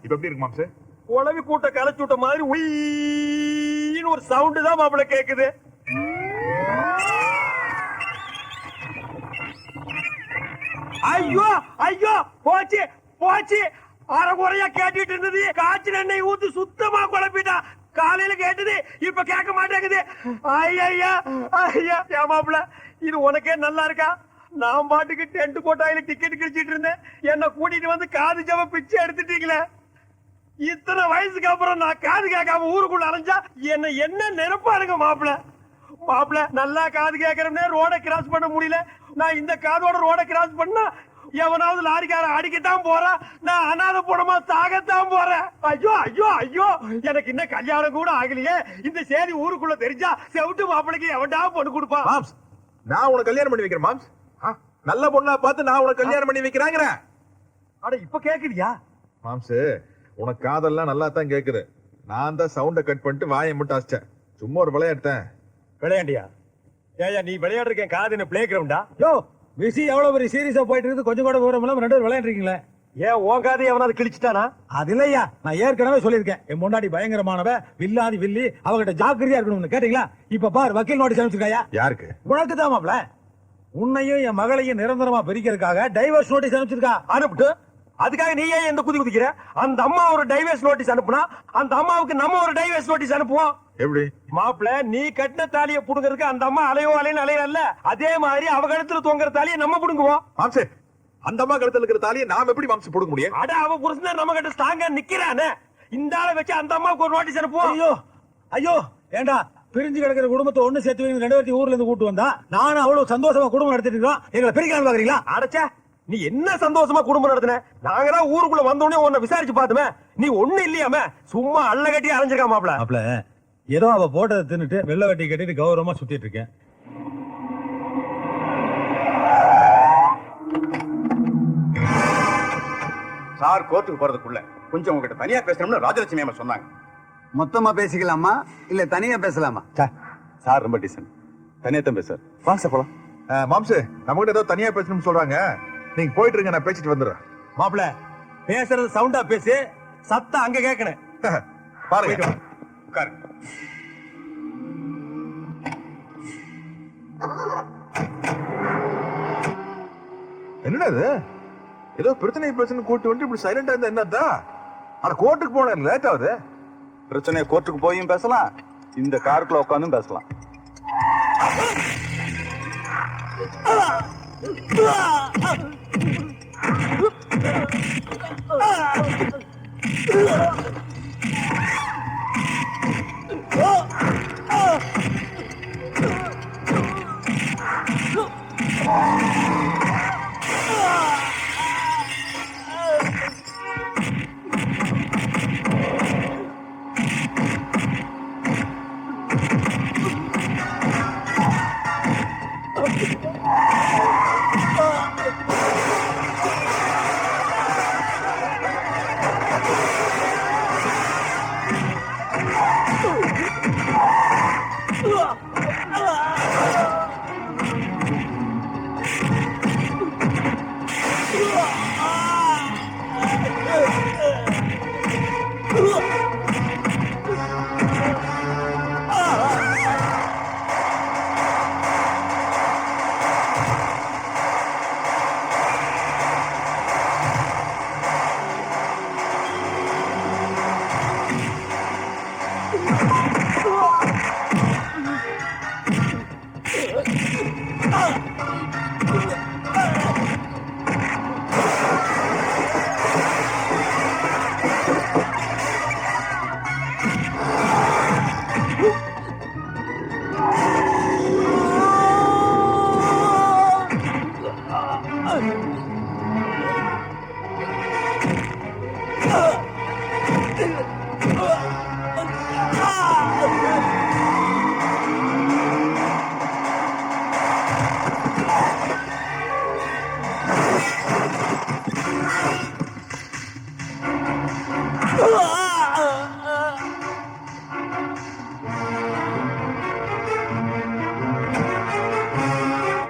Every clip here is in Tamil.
இப்ப எப்படி இருக்கு மாம்ஸ்? உளவி கூட்ட கலைச்சு விட்ட மாதிரி உயின்னு ஒரு சவுண்ட் தான் மாப்பிள்ள கேக்குது. ஐயோ ஐயோ போச்சு போச்சு. அரைகுறையா கேட்டுட்டு இருந்தது. காய்ச்சல் எண்ணெய் ஊத்து சுத்தமா குழப்பிட்டா. காலையில கேட்டது இப்ப கேட்க மாட்டேங்குது. ஐயா ஐயா மாப்பிள்ள, இது உனக்கே நல்லா இருக்கா? நான் பாட்டுக்கு டென்ட் கோட்டாயில டிக்கெட் கிழிச்சிட்டு இருந்தேன். என்ன கூட்டிட்டு வந்து காது ஜவ பிச்சை எடுத்துட்டீங்களே. இத்தனை வயசுக்கு அப்புறம் நான் காது கேட்காம ஊருக்குள்ள அலைஞ்சா என்ன நினைப்பாருங்க மாப்பிள்ள. மாப்பிள்ள நல்லா காது கேட்கறேன்னு ரோட கிராஸ் பண்ண முடியல. நான் இந்த காதோட ரோட கிராஸ் பண்ணா எவனாவது லாரிக்கார அடிக்கத்தான் போறேன். நான் அனாதை போனமா சாகத்தான் போறேன். ஐயோ ஐயோ ஐயோ, எனக்கு இன்னும் கல்யாணம் கூட ஆகலையே. இந்த சேரி ஊருக்குள்ள தெரிஞ்சா செவிட்டு மாப்பிளைக்கு எவன்டா பொண்ணு கொடுப்பான்? மாம்ஸ், நான் உனக்கு கல்யாணம் பண்ணி வைக்கிறேன் மாம்ஸ். நல்ல பொண்ணா பார்த்து நான் உனக்கு கல்யாணம் பண்ணி வைக்கிறாங்க. அட இப்ப கேக்குறியா மாம்ஸ்? உனக்கு காதெல்லாம் நல்லா தான் கேக்குது. நான் தான் சவுண்ட கட் பண்ணிட்டு வாயை மட்டும் அடிச்சேன். சும்மா ஒரு விளையாடுத்தேன். விளையாண்டியா? ஏயா நீ விளையாடுறேன் காது என்ன பிளே கிரவுண்டா? யோ விஷயம் எவ்வளவு பெரிய சீரியஸா போயிட்டு இருக்குது. கொஞ்சம் கூட விவரம் இல்லாம ரெண்டு பேரும் விளையாடுறீங்களே. ஏன் உன் காது எவனாவது கிழிச்சிட்டானா? அது இல்லையா, நான் ஏற்கனவே சொல்லியிருக்கேன். என் முன்னாடி பயங்கரமானவ வில்லாதி வில்லி, அவகிட்ட ஜாக்கிரதையா இருக்கணும்னு கேட்டீங்களா? இப்ப பார் வக்கீல் நோட்டீஸ் அனுப்பிச்சிருக்காயா? யாருக்கு? உனக்கு தான் மாப்ள. உன்னையும் என் மகளையும் நிரந்தரமா பிரிக்கிறதுக்காக டைவர்ஸ் நோட்டீஸ் அனுப்பிச்சிருக்கா. அனுப்பிட்டு அதுக்காக நீ ஏன் எந்த குதிக்கிற? அந்த அம்மா ஒரு டைவர்ஸ் நோட்டீஸ் அனுப்புனா அந்த அம்மாவுக்கு நம்ம ஒரு டைவர்ஸ் நோட்டீஸ் அனுப்புவோம். எப்படி மாப்பிள்ள, நீ கட்டின தாலியை புடுங்கிறதுக்கு அந்த அம்மா அலைன்னு அலையல. அதே மாதிரி அவ கழுத்துல தொங்குற தாலியை நம்ம புடுங்குவோம். மாம்ஸ், அந்த அம்மா கழுத்துல இருக்கிற தாலியை நாம எப்படி மாம்ஸ் புடுங்க முடியும்? அட அவ புருஷன் நம்ம கிட்ட ஸ்ட்ராங்கா நிக்கிறானே. இந்த ஆளை வச்சு அந்த அம்மாவுக்கு ஒரு நோட்டீஸ் அனுப்புவோம். ஐயோ ஐயோ, ஏண்டா பிரிஞ்சு கிடக்கிற குடும்பத்தை ஒண்ணு சேர்த்து வைங்க. 2 பேர்த்தையும் ஊர்ல இருந்து கூட்டு வந்தா நானும் அவ்வளவு சந்தோஷமா குடும்பம் நடத்திட்டு இருக்கோம். எங்களை பிரிக்கலாம் பாக்குறீங்களா? அடச்சே, நீ என்ன சந்தோஷமா குடும்பம் நடத்தின? நாங்க தான் ஊருக்குள்ள வந்தோடனே உன்னை விசாரிச்சு பார்த்துமே. நீ ஒண்ணு இல்லையாம சும்மா அள்ள கட்டி அலைஞ்சிருக்கா மாப்பிள்ள. மாப்ள, ஏதோ அவ போட்டதை தின்னுட்டு வெள்ளை வெட்டி கட்டிட்டு கௌரவமா சுத்திட்டு இருக்கேன். சார் கோர்ட்டுக்கு போறதுக்குள்ள கொஞ்சம் உங்ககிட்ட தனியா பேசணும்னு ராஜலட்சுமி அம்மா சொன்னாங்க. மொத்தமா பேசிக்கலாமா இல்ல தனியா பேசலாமா? சார் ரொம்ப டீசன்ட். தனியா தான் பேசுறாரு. வாங்க சார் போலாம். மாம்ஸ், நம்ம கிட்ட ஏதோ தனியா பேசணும்னு சொல்றாங்க. நீங்க போயிட்டு இருங்க, நான் பேசிட்டு வந்துடுறேன். மாப்பிள்ள, பேசுறது சவுண்டா பேசு, சத்தம் அங்க கேட்கணும். பாருங்க. உட்காருங்க. என்னது ஏதோ பிரச்சனை பேசணும் கூட்டு வந்து இப்படி சைலண்டா இருந்தா என்னதா? ஆனா கோர்ட்டுக்கு போன லேட் ஆகுது. பிரச்சனையை கோர்ட்டுக்கு போயும் பேசலாம், இந்த காருக்குள்ள உட்காந்தும் பேசலாம்.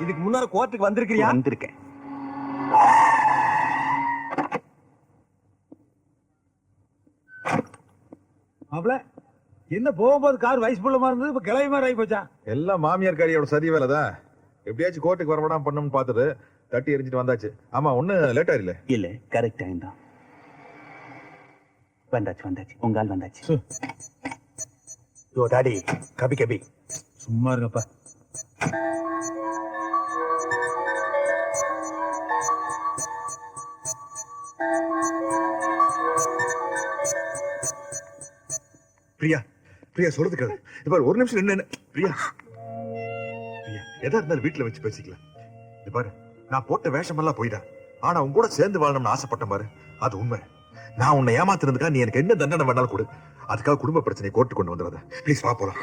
இதுக்கு முன்னால கோர்ட்டுக்கு வந்திருக்கிறியா? வந்திருக்கேன். மாப்பிள என்ன போகும்போது கார் வயசு புள்ள மாதிரி இருந்தது இப்ப கிளவி மாதிரி ஆகி போச்சா? எல்லாம் மாமியார் காரியோட சரி வேலை தான். எப்படியாச்சும் கோர்ட்டுக்கு வரவிடாம பண்ணணும்னு பார்த்துட்டு தட்டி எரிஞ்சிட்டு வந்தாச்சு. ஆமா ஒண்ணு லேட் ஆயிரல. இல்ல கரெக்ட் டைம் தான். வந்தாச்சு வந்தாச்சு, உங்க ஆள் வந்தாச்சு. யோ டாடி, கபி கபி. சும்மா இருங்கப்பா. பிரியா பிரியா சொல்றது கேளு. இப்ப ஒரு நிமிஷம் என்ன பிரியா பிரியா எதா இருந்தாலும் வீட்டுல வச்சு பேசிக்கலாம். இது பாரு, நான் போட்ட வேஷமெல்லாம் போயிட்டேன். ஆனா உன் கூட சேர்ந்து வாழணும்னு ஆசைப்பட்டேன் பாரு, அது உண்மை. நான் உன்னை ஏமாத்திருந்துக்கா நீ எனக்கு என்ன தண்டனை வேணாலும் கொடு. அதுக்காக குடும்ப பிரச்சனையை கோர்ட்டு கொண்டு வந்துடாத. ப்ளீஸ் வா போலாம்.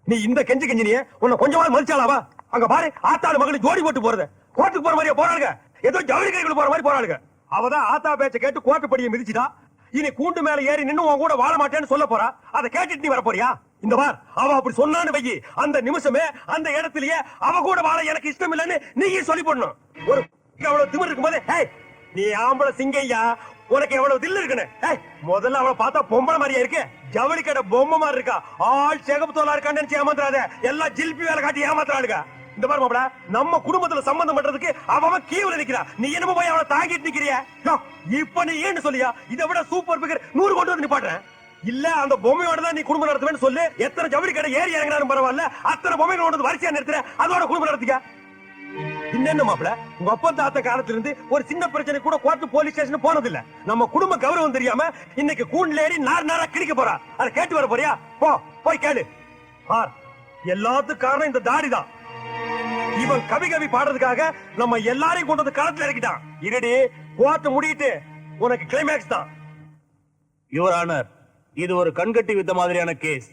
நீ இந்த கெஞ்சினியே உன்னை கொஞ்சமாவது மதிச்சாலாவா? அங்க பாரு, ஆத்தாடு மகளும் ஜோடி போட்டு போறது. கோர்ட்டுக்கு போற மாதிரியே போறாளுங்க. ஏதோ ஜவுளி கைக்குள்ள போற மாதிரி போறாளுங்க. அவதான் ஆத்தா பேச்ச கேட்டு கோர்ட்டு படியை மிதிச்சுட்டா. இனி கூண்டு மேல ஏறி நின்னு உன் கூட வாழ மாட்டேன்னு சொல்ல போறா. அதை கேட்டுட்டு நீ வர போறியா? இந்த பார், அவ அப்படி சொன்னான்னு வையி, அந்த நிமிஷமே அந்த இடத்திலேயே அவ கூட வாழ எனக்கு இஷ்டம் இல்லைன்னு நீயே சொல்லி போடணும். ஒரு அவ்வளவு திமிர் இருக்கும்போது, நீ ஆம்பளை சிங்கையா, உனக்கு எவ்வளவு தில்லு இருக்குன்னு. முதல்ல அவளை பார்த்தா பொம்பளை மாதிரியா இருக்கு. ஜவுளி கடை பொம்மை மாதிரி இருக்கா. ஆள் சேகப்பு தோலா இருக்கான்னு நினைச்சு ஏமாத்துறாத. எல்லாம் ஜில்பி வேலை காட்டி ஏமாத்துறாளுங்க. இந்த மாதிரி மாப்பிள, நம்ம குடும்பத்துல சம்பந்தம் பண்றதுக்கு அவன் கீவுல நிக்கிறா. நீ என்னமோ போய் அவளை தாங்கிட்டு நிக்கிறியா? இப்ப நீ ஏன்னு சொல்லியா? இதை விட சூப்பர் பிகர் 100 கொண்டு வந்து நிப்பாட்டுறேன். இல்ல அந்த பொம்மையோட தான் நீ குடும்பம் நடத்துவேன்னு சொல்லு. எத்தனை ஜவுளி கடை ஏறி இறங்கினாலும் பரவாயில்ல, அத்தனை பொம்மைகள் கொண்டு வந்து வரிசையா நிறுத்துற. அதோட குடும்பம் நடத்திக்க. இன்னென்ன மாப்பிள, உங்க அப்பா தாத்த காலத்துல இருந்து ஒரு சின்ன பிரச்சனை கூட கோர்ட்டு போலீஸ் ஸ்டேஷன் போனதில்ல. நம்ம குடும்ப கௌரவம் தெரியாம இன்னைக்கு கூண்டுல ஏறி நாரா கிழிக்க போறா. அதை கேட்டு வர போறியா? போய் கேளு. எல்லாத்துக்கும் காரணம் இந்த தாடி தான். இவன் கவி கவி பாடுறதுக்காக நம்ம எல்லாரையும் கொண்டு வந்து களத்துல இறக்கிட்டான். இருடி, கோர்ட் முடியிட்டு உனக்கு கிளைமேக்ஸ் தான். யுவர் ஆனர், இது ஒரு கண்கட்டி வித்த மாதிரியான கேஸ்.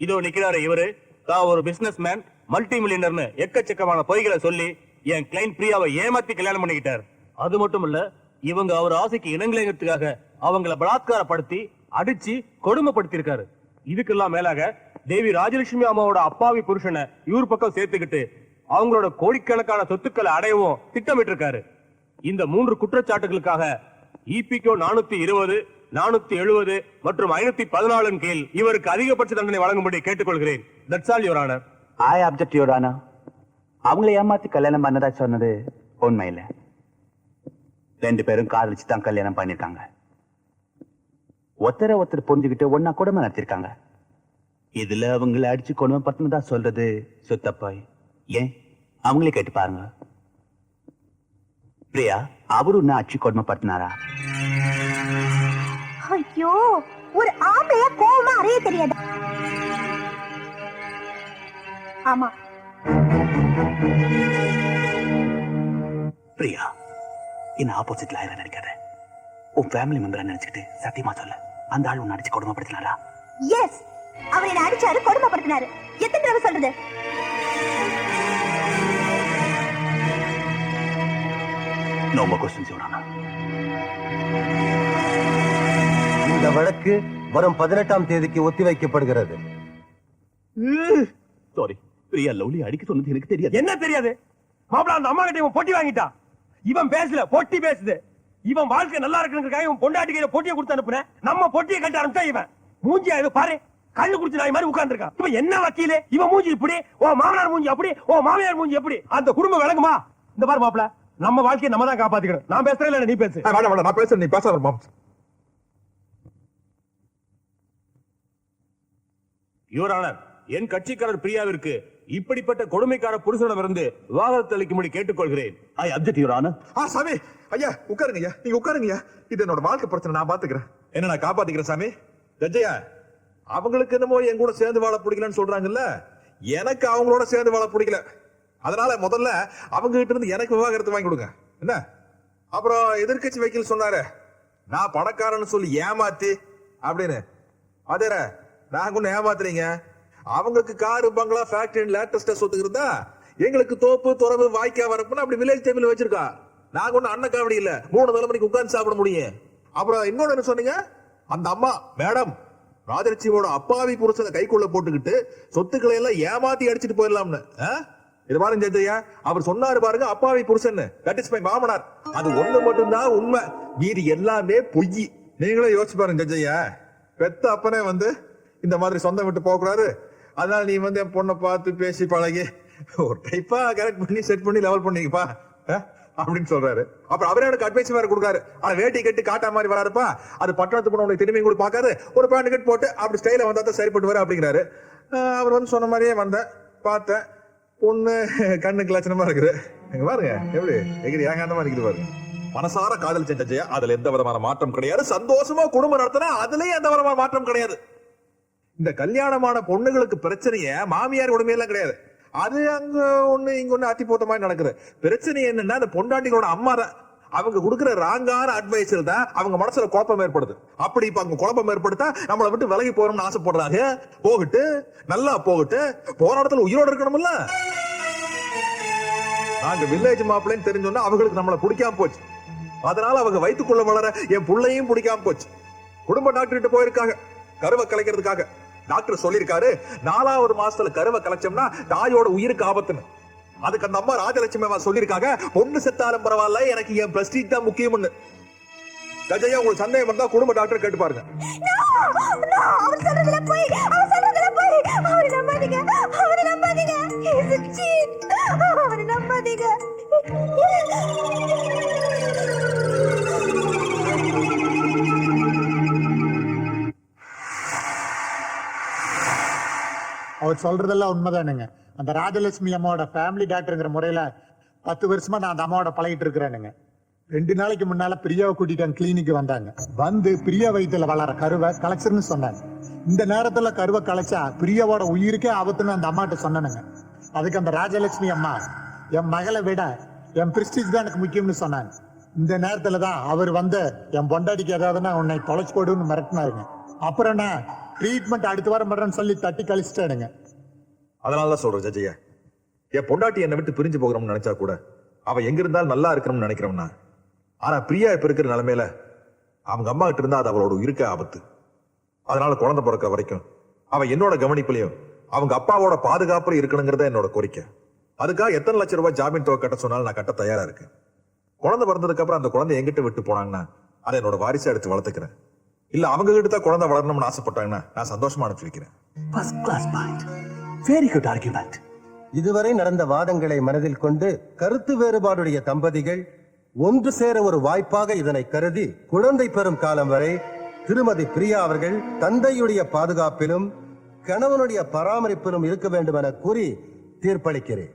இதோ நிக்கிறாரு இவரு. தான் ஒரு பிசினஸ் மேன், மல்டி மில்லியனர்னு எக்கச்சக்கமான பொய்களை சொல்லி என் கிளைண்ட் பிரியாவை ஏமாத்தி கல்யாணம் பண்ணிக்கிட்டார். அது மட்டும் இல்ல, இவங்க அவர் ஆசைக்கு இணங்கலைங்கிறதுக்காக அவங்கள பலாத்காரப்படுத்தி அடிச்சு கொடுமைப்படுத்தி இருக்காரு. இதுக்கெல்லாம் மேலாக தேவி ராஜலட்சுமி அம்மாவோட அப்பாவி புருஷனை இவர் பக்கம் சேர்த்துக்கிட்டு அவங்களோட கோடிக்கணக்கான சொத்துக்களை அடையவும் திட்டமிட்டு இருக்காரு. இந்த 3 குற்றச்சாட்டுகளுக்காக இபிகோ 420, 470 மற்றும் 514 கீழ் இவருக்கு அதிகபட்ச தண்டனை வழங்கும்படி கேட்டுக்கொள்கிறேன். That's all your honour. I object your honour. அவங்கள ஏமாத்தி கல்யாணம் பண்ணதா சொன்னது உண்மை இல்ல. 2 பேரும் காதலிச்சு தான் கல்யாணம் பண்ணிருக்காங்க. ஒருத்தர் புரிஞ்சுக்கிட்டு ஒன்னா குடும்பம் நடத்திருக்காங்க. இதுல அவங்களை அடிச்சு கொடுமை பத்தினதா சொல்றது சுத்தப்பாய். ஏன் அவங்களே கேட்டு பாருங்க. பிரியா அவரு என்ன அடிச்சு கொடுமைப்படுத்தினாரா? ஐயோ, ஒரு ஆம்பளைய கோவமா அறிய தெரியாது. ஆமா பிரியா, என்ன ஆப்போசிட்ல ஆயிரம் நினைக்காத. உன் ஃபேமிலி மெம்பரை நினைச்சுக்கிட்டு சத்தியமா சொல்ல, அந்த ஆள் உன்னை அடிச்சு கொடுமைப்படுத்தினாரா? எஸ், அவர் என்ன அடிச்சாரு, கொடுமைப்படுத்தினாரு. எத்தனை தடவை சொல்றது? No more questions, Your Honor. இந்த வழக்கு வரும் 18ஆம் தேதிக்கு ஒத்திவைக்கப்படுகிறது. சாரி, பிரியா லவ்லி அடிக்க சொன்னது எனக்கு தெரியாது. என்ன தெரியாது? மாப்பிள, அந்த அம்மா கிட்ட இவன் பொட்டி வாங்கிட்டான். இவன் பேசல, பொட்டி பேசுது. இவன் வாழ்க்கை நல்லா இருக்குங்கிறதுக்காக இவன் பொண்டாட்டி கையில பொட்டியை கொடுத்து அனுப்புனேன். நம்ம பொட்டியை கட்ட ஆரம்பிச்சா இவன் மூஞ்சியா இது பாரு, கண்ணு குடிச்சு நாய் மாதிரி உட்கார்ந்துருக்கான். இவன் என்ன வக்கீலே? இவன் மூஞ்சி இப்படி, ஓ மாமனார் மூஞ்சி அப்படி, ஓ மாமியார் மூஞ்சி எப்படி? அந்த குடும்பம் விளங்குமா? இந்த பாரு மாப்பிள, நம்ம வாழ்க்கையை நம்ம தான் காப்பாத்திக்கணும். நான் பேசுறேன், இல்ல நீ பேசு. நான் பேசுறேன், நீ பேச. யுவர் ஆனர், என் கட்சிக்காரர் பிரியாவிற்கு இப்படிப்பட்ட கொடுமைக்கார புருஷனிடமிருந்து விவாகரத்து அளிக்கும்படி கேட்டுக்கொள்கிறேன். ஐ அப்ஜெக்ட் யுவர் ஆனர். சாமி ஐயா உட்காருங்க ஐயா, நீங்க உட்காருங்க ஐயா. இது என்னோட வாழ்க்கை பிரச்சனை, நான் பாத்துக்கிறேன். என்ன நான் காப்பாத்திக்கிறேன் சாமி. ஜட்ஜையா, அவங்களுக்கு என்னமோ என் கூட சேர்ந்து வாழ பிடிக்கலன்னு சொல்றாங்கல்ல, எனக்கு அவங்களோட சேர்ந்து வாழ பிடிக்கல. அதனால முதல்ல அவங்க கிட்ட இருந்து எனக்கு விவாகரத்து வாங்கி கொடுங்க. என்ன அப்புறம் எதிர்கட்சி வக்கீல் சொன்னாரு, நான் பணக்காரன்னு சொல்லி ஏமாத்தி அப்படின்னு. அதே நாங்க ஒண்ணு ஏமாத்துறீங்க. அவங்களுக்கு காரு, பங்களா, ஃபேக்டரி, லேட்டஸ்டா சொத்து இருந்தா எங்களுக்கு தோப்பு, துறவு, வாய்க்கா வரப்புன்னு அப்படி வில்லேஜ் டேபிள் வச்சிருக்கா. நாங்க ஒண்ணு அண்ணன் காவடி இல்ல, 3 தலைமுறைக்கு உட்கார்ந்து சாப்பிட முடியும். அப்புறம் இன்னொன்னு என்ன சொன்னீங்க? அந்த அம்மா மேடம் ராஜலட்சுமியோட அப்பாவி புருஷனை கைக்குள்ள போட்டுக்கிட்டு சொத்துக்களை எல்லாம் ஏமாத்தி அடிச்சுட்டு போயிடலாம்னு. இது பாருங்க ஜெயத்தையா, அவர் சொன்னாரு பாருங்க, அப்பாவி புருஷன். தட் இஸ் மை மாமனார். அது ஒண்ணு மட்டும்தான் உண்மை, மீதி எல்லாமே பொய். நீங்களே யோசிச்சு பாருங்க ஜெயத்தையா. பெத்த அப்பனே வந்து இந்த மாதிரி சொந்தம் விட்டு போக கூடாது, அதனால நீ வந்து என் பொண்ணை பார்த்து பேசி பழகி ஒரு டைப்பா கரெக்ட் பண்ணி செட் பண்ணி லெவல் பண்ணிக்கப்பா அப்படின்னு சொல்றாரு. அப்புறம் அவரே எனக்கு அட்வைஸ் வேற கொடுக்காரு. ஆனா வேட்டி கட்டி காட்டா மாதிரி வராருப்பா, அது பட்டணத்துக்கு உனக்கு திரும்பி கூட பார்க்காது, ஒரு பேண்ட் கட் போட்டு அப்படி ஸ்டைல வந்தா தான் சரிப்பட்டு வர அப்படிங்கிறாரு. அவர் வந்து சொன்ன மாதிரியே வந்தேன், பார்த்தேன், பொண்ணு கண்ணுக்கு லட்சணமா இருக்குது. எங்க பாருங்க எப்படி எகிரி ஏகாந்தமா இருக்குது பாருங்க. மனசார காதல் செஞ்ச ஜெயா, அதுல எந்த விதமான மாற்றம் கிடையாது. சந்தோஷமா குடும்பம் நடத்தினா அதுலயும் எந்த விதமான மாற்றம் கிடையாது. இந்த கல்யாணமான பொண்ணுங்களுக்கு பிரச்சனைய மாமியார் உடமையெல்லாம் கிடையாது. அது அங்க ஒண்ணு இங்க ஒண்ணு அத்தி போத்த மாதிரி நடக்குது. பிரச்சனை என்னன்னா அந்த பொண்டாட்டிகளோட அம்மா தான். அவங்க கொடுக்குற ராங்கான அட்வைஸில் தான் அவங்க மனசுல குழப்பம் ஏற்படுது. அப்படி இப்ப அங்க குழப்பம் ஏற்படுத்தா நம்மளை விட்டு விலகி போறோம்னு ஆசைப்படுறாங்க. போகட்டு, நல்லா போகட்டு, போற இடத்துல உயிரோட இருக்கணும்ல. நாங்க வில்லேஜ் மாப்பிள்ளைன்னு தெரிஞ்சோன்னா அவங்களுக்கு நம்மளை பிடிக்காம போச்சு. அதனால அவங்க வயிற்றுக்குள்ள வளர என் புள்ளையும் பிடிக்காம போச்சு. குடும்ப டாக்டர் கிட்ட போயிருக்காங்க கருவை கலைக்கிறதுக்காக. டாக்டர் சொல்லிருக்காரு 4வது மாசத்துல கருவை கலைச்சோம்னா தாயோட உயிருக்கு ஆபத்துன்னு. அதுக்கு அந்த அம்மா ராஜலட்சுமி அம்மா சொல்லிருக்காங்க, பொண்ணு செத்தாலும் பரவாயில்ல, எனக்கு என் பிரஸ்டீஜ் தான் முக்கியம்னு. கஜையா, உங்களுக்கு சந்தேகம் வந்தா குடும்ப டாக்டர் கேட்டு பாருங்க. அவர் சொல்றதுல போய், அவர் சொல்றதுல போய், அவரை நம்பாதீங்க, அவரை நம்பாதீங்க. He's a cheat. அவரை நம்பாதீங்க. அவர் சொல்றதெல்லாம் உண்மைதானுங்க. அந்த ராஜலட்சுமி அம்மாவோட ஃபேமிலி டாக்டருங்கிற முறையில 10 வருஷமா நான் அந்த அம்மாவோட பழகிட்டு இருக்கிறேனுங்க. 2 நாளைக்கு முன்னால பிரியாவை கூட்டிட்டு கிளினிக்கு வந்தாங்க. வந்து பிரியா வயித்துல வளர கருவை கலைச்சிருன்னு சொன்னாங்க. இந்த நேரத்துல கருவை கலைச்சா பிரியாவோட உயிருக்கே ஆபத்துன்னு அந்த அம்மாட்ட சொன்னானுங்க. அதுக்கு அந்த ராஜலட்சுமி அம்மா, என் மகளை விட என் பிரிஸ்டீஜ் தான் எனக்கு முக்கியம்னு சொன்னாங்க. இந்த நேரத்துல தான் அவர் வந்து என் பொண்டாட்டிக்கு ஏதாவதுன்னா உன்னை தொலைச்சு போடுன்னு மிரட்டினாருங்க. அப்புறம் நான் ட்ரீட்மெண்ட் அடுத்த வாரம் பண்றேன்னு சொல்லி தட்டி கழிச்சிட்டானுங்க. அதனாலதான் சொல்றேன் ஜெயா, என் பொண்டாட்டி என்னை விட்டு பிரிஞ்சு போகிறோம்னு நினைச்சா கூட அவ எங்க இருந்தாலும் நல்லா இருக்கணும்னு நினைக்கிறோம்னா. ஆனா பிரியா இப்ப இருக்கிற நிலைமையில அவங்க அம்மா கிட்ட இருந்தா அது அவளோட இருக்க ஆபத்து. அதனால குழந்தை பிறக்க வரைக்கும் அவ என்னோட கவனிப்புலயும் அவங்க அப்பாவோட பாதுகாப்புல இருக்கணுங்கிறத என்னோட கோரிக்கை. அதுக்காக எத்தனை லட்சம் ரூபாய் ஜாமீன் தொகை கட்ட சொன்னாலும் நான் கட்ட தயாரா இருக்கேன். குழந்தை பிறந்ததுக்கு அப்புறம் அந்த குழந்தை எங்கிட்ட விட்டு போனாங்கன்னா அதை என்னோட வாரிசா எடுத்து வளர்த்துக்கிறேன். இல்ல அவங்க கிட்ட தான் குழந்தை வளரணும்னு ஆசைப்பட்டாங்கன்னா நான் சந்தோஷமா அனுப்பி வைக்கிறேன். இதுவரை நடந்த வாதங்களை மனதில் கொண்டு கருத்து வேறுபாடுடைய தம்பதிகள் ஒன்று சேர ஒரு வாய்ப்பாக இதனை கருதி குழந்தை பெறும் காலம் வரை திருமதி பிரியா அவர்கள் தந்தையுடைய பாதுகாப்பிலும் கணவனுடைய பராமரிப்பிலும் இருக்க வேண்டும் என கூறி தீர்ப்பளிக்கிறேன்.